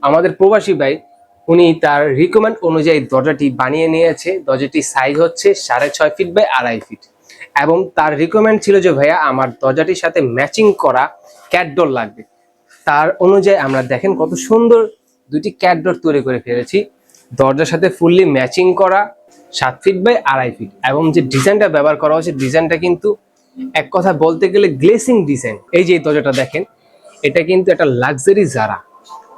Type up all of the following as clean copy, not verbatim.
আমাদের প্রবাসী ভাই উনি তার রিকমেন্ড অনুযায়ী দরজাটি বানিয়ে নিয়েছে। দরজাটির সাইজ হচ্ছে 6.5 ফিট বাই 2.5 ফিট এবং তার রিকমেন্ড ছিল যে ভাইয়া আমার দরজাটির সাথে ম্যাচিং করা ক্যাট ডোর লাগবে। তার অনুযায়ী আমরা দেখেন কত সুন্দর দুটি ক্যাট ডোর তৈরি করে ফেলেছি। দরজার সাথে ফুললি ম্যাচিং করা 7 ফিট বাই 2.5 ফিট এবং যে ডিজাইনটা ব্যবহার করা হয়েছে ডিজাইনটা কিন্তু এক কথা বলতে গেলে গ্লেসিং ডিজাইন। এই যে দরজাটা দেখেন, এটা কিন্তু একটা লাক্সারি জারা,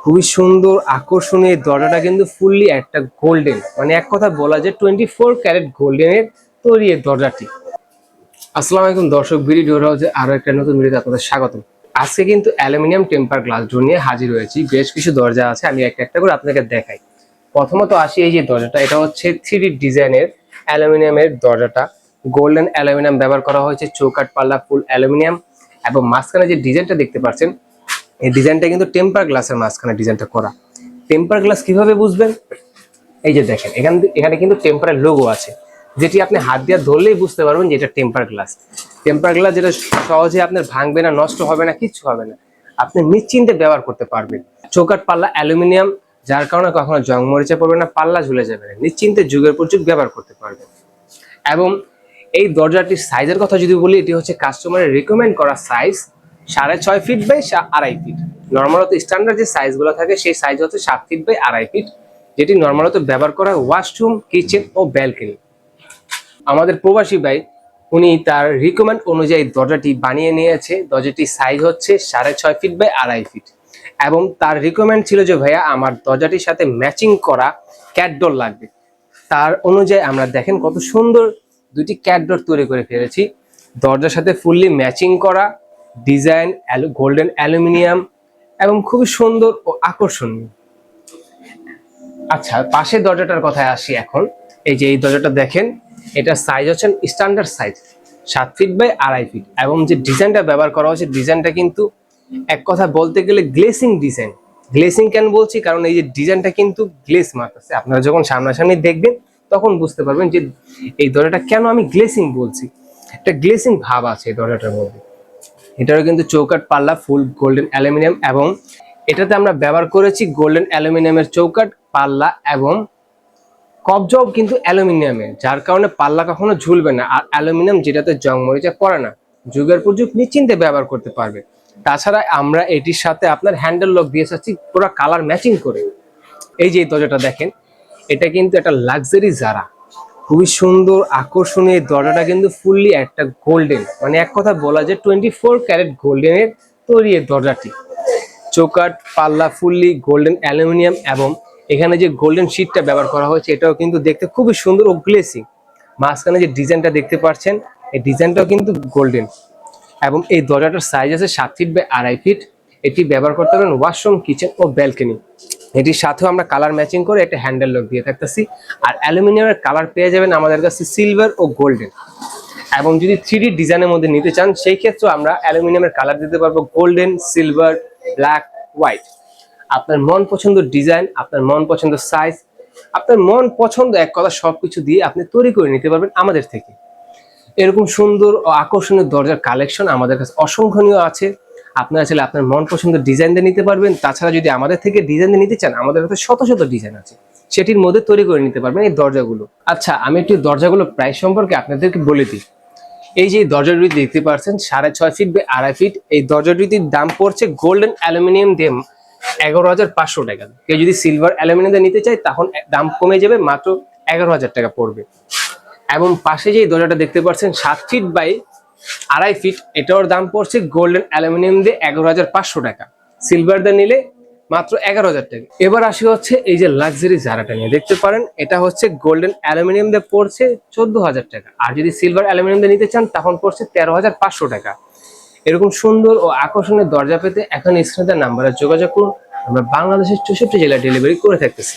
খুবই সুন্দর আকর্ষণীয়। দরজাটা কিন্তু ফুললি একটা গোল্ডেন, মানে এক কথা বলা যায় 24 ক্যারেট গোল্ডেনের তৈরি এই দরজাটি। আসসালামু আলাইকুম দর্শক, ভিডিও হাউসে আরো একটা নতুন ভিডিওতে আপনাদের স্বাগতম। আজকে কিন্তু অ্যালুমিনিয়াম টেম্পার গ্লাস ডোর নিয়ে হাজির হয়েছি। বেশ কিছু দরজা আছে, আমি একটা একটা করে আপনাকে দেখাই। প্রথমত আসি এই যে দরজাটা, এটা হচ্ছে 3D ডিজাইনের অ্যালুমিনিয়ামের দরজাটা। গোল্ডেন অ্যালুমিনিয়াম ব্যবহার করা হয়েছে, চৌকাঠ পাল্লা ফুল অ্যালুমিনিয়াম এবং মাঝখানে যে ডিজাইনটা দেখতে পাচ্ছেন এই ডিজাইনটা কিন্তু টেম্পার গ্লাসের মাঝখানে ডিজাইনটা করা। টেম্পার গ্লাস কিভাবে বুঝবেন? এই যে দেখেন এখানে কিন্তু টেম্পারের লোগো আছে, যেটি আপনি হাত দিয়ে ধরলেই বুঝতে পারবেন যে এটা টেম্পার গ্লাস। টেম্পার গ্লাস যেটা সহজে আপনার ভাঙবে না, নষ্ট হবে না, কিচ্ছু হবে না, আপনি নিশ্চিন্তে ব্যবহার করতে পারবেন। চৌকাঠ পাল্লা অ্যালুমিনিয়াম, যার কারণে কখনো জং মরিচা পড়বে না, পাল্লা ঝুলে যাবে না, নিশ্চিন্তে যুগের পর যুগ ব্যবহার করতে পারবেন। এবং এই দরজাটির সাইজের কথা যদি বলি, এটি হচ্ছে কাস্টমারের রিকমেন্ড করা সাইজ 6.5 ফিট বাই 2.5 ফিট। নর্মালত স্ট্যান্ডার্ড যে সাইজগুলো থাকে সেই সাইজ হচ্ছে 7 ফিট বাই 2.5 ফিট, যেটি নর্মালত ব্যবহার করা ওয়াশরুম, কিচেন ও ব্যালকনি। আমাদের প্রবাসী ভাই উনি তার রিকমেন্ড অনুযায়ী দরজাটি বানিয়ে নিয়েছে। দরজাটির সাইজ হচ্ছে 6.5 ফিট বাই 2.5 ফিট এবং তার রিকমেন্ড ছিল যে ভাইয়া আমার দরজাটির সাথে ম্যাচিং করা ক্যাট ডোর লাগবে। তার অনুযায়ী আমরা দেখেন কত সুন্দর দুটি ক্যাট ডোর তৈরি করে ফেলেছি। দরজার সাথে ফুললি ম্যাচিং করা ডিজাইন, গোল্ডেন অ্যালুমিনিয়াম এবং খুবই সুন্দর ও আকর্ষণীয়। আচ্ছা, পাশের দরজাটার কথায় আসি এখন। এই যে এই দরজাটা দেখেন, এটা সাইজ হচ্ছে standard size 7 feet by 2.5 feet এবং যে ডিজাইনটা ব্যবহার করা হয়েছে ডিজাইনটা কিন্তু এক কথা বলতে গেলে গ্লেসিং ডিজাইন। গ্লেসিং কেন বলছি? কারণ এই যে ডিজাইনটা কিন্তু গ্লেস মারতেছে, আপনারা যখন সামনাসামনি দেখবেন তখন বুঝতে পারবেন যে এই দরজাটা কেন আমি গ্লেসিং বলছি। একটা গ্লেসিং ভাব আছে এই দরজাটার মধ্যে। এটারও কিন্তু চৌকাঠ পাল্লা ফুল গোল্ডেন অ্যালুমিনিয়াম এবং এটাতে আমরা ব্যবহার করেছি গোল্ডেন অ্যালুমিনিয়ামের চৌকাঠ পাল্লা এবং কবজাও কিন্তু অ্যালুমিনিয়ামের, যার কারণে পাল্লা কখনো ঝুলবে না। আর অ্যালুমিনিয়াম যেটাতে জং মরিচা পড়ে না, যুগের পর যুগ নিশ্চিন্তে ব্যবহার করতে পারবে। তাছাড়া আমরা এটির সাথে আপনার হ্যান্ডেল লক দিয়ে যাচ্ছি পুরো কালার ম্যাচিং করে। এই যে দরজাটা দেখেন, এটা কিন্তু একটা লাক্সারি জারা, খুবই সুন্দর আকর্ষণীয়। দরজাটা কিন্তু ফুললি একটা গোল্ডেন, মানে এক কথা বলা যায় 24 ক্যারেট গোল্ডেনের তৈরি এই দরজাটি। চৌকাঠ পাল্লা ফুললি গোল্ডেন অ্যালুমিনিয়াম এবং এখানে যে গোল্ডেন শীটটা ব্যবহার করা হয়েছে এটাও কিন্তু দেখতে খুবই সুন্দর ও গ্লেসিং। মাঝখানে যে ডিজাইনটা দেখতে পাচ্ছেন এই ডিজাইনটাও কিন্তু গোল্ডেন এবং এই দরজাটার সাইজ আছে 7 ফিট বাই 2.5 ফিট। এটি ব্যবহার করতে পারেন ওয়াশরুম, কিচেন ও ব্যালকনি। এটির সাথেও আমরা কালার ম্যাচিং করে একটা হ্যান্ডেল লক দিয়ে থাকতেছি। আর অ্যালুমিনিয়ামের কালার পেয়ে যাবেন আমাদের কাছে সিলভার ও গোল্ডেন। এবং যদি 3D ডিজাইনের মধ্যে নিতে চান সেই ক্ষেত্রে আমরা অ্যালুমিনিয়ামের কালার দিতে পারবো গোল্ডেন, সিলভার, ব্ল্যাক, হোয়াইট। আপনার মন পছন্দ ডিজাইন, আপনার মন পছন্দ সাইজ, আপনার মন পছন্দ এক কথা সবকিছু দিয়ে আপনি তৈরি করে নিতে পারবেন আমাদের থেকে। এরকম সুন্দর ও আকর্ষণীয় দরজার কালেকশন আমাদের কাছে অসংখ্যনীয় আছে। আপনারা চাইলে আপনার মন পছন্দ ডিজাইন দিয়ে নিতে পারবেন। তাছাড়া যদি আমাদের থেকে ডিজাইন দিয়ে নিতে চান, আমাদের কাছে শত শত ডিজাইন আছে, সেটির মধ্যে তৈরি করে নিতে পারবেন এই দরজাগুলো। আচ্ছা, আমি একটু দরজাগুলো প্রাইস সম্পর্কে আপনাদেরকে বলে দিই। এই যে দরজা দুটি দেখতে পাচ্ছেন 6.5 ফিট বাই 2.5 ফিট, এই দরজা দুটির দাম পড়ছে গোল্ডেন অ্যালুমিনিয়াম দিয়ে 11,500 টাকা। কেউ যদি সিলভার অ্যালুমিনিয়াম দিয়ে নিতে চায় তখন দাম কমে যাবে, মাত্র 11,000 টাকা পড়বে। এবং পাশে যে দরজাটা দেখতে পাচ্ছেন 7 ফিট বাই 2.5 ফিট, এটার দাম পড়ছে গোল্ডেন অ্যালুমিনিয়াম দিয়ে 11,500 টাকা, সিলভার দিয়ে নিলে মাত্র 11,000 টাকা। এবার আসি হচ্ছে এই যে লাক্সারি জারাটা নিয়ে, দেখতে পারেন এটা হচ্ছে গোল্ডেন অ্যালুমিনিয়াম দিয়ে পড়ছে 14,000 টাকা, আর যদি সিলভার অ্যালুমিনিয়াম দিয়ে নিতে চান তখন পড়ছে 13,500 টাকা। এরকম সুন্দর ও আকর্ষণীয় দরজা পেতে এখন স্ক্রিনে নাম্বারে যোগাযোগ করুন। আমরা বাংলাদেশের 64 জেলায় ডেলিভারি করে থাকতেছি।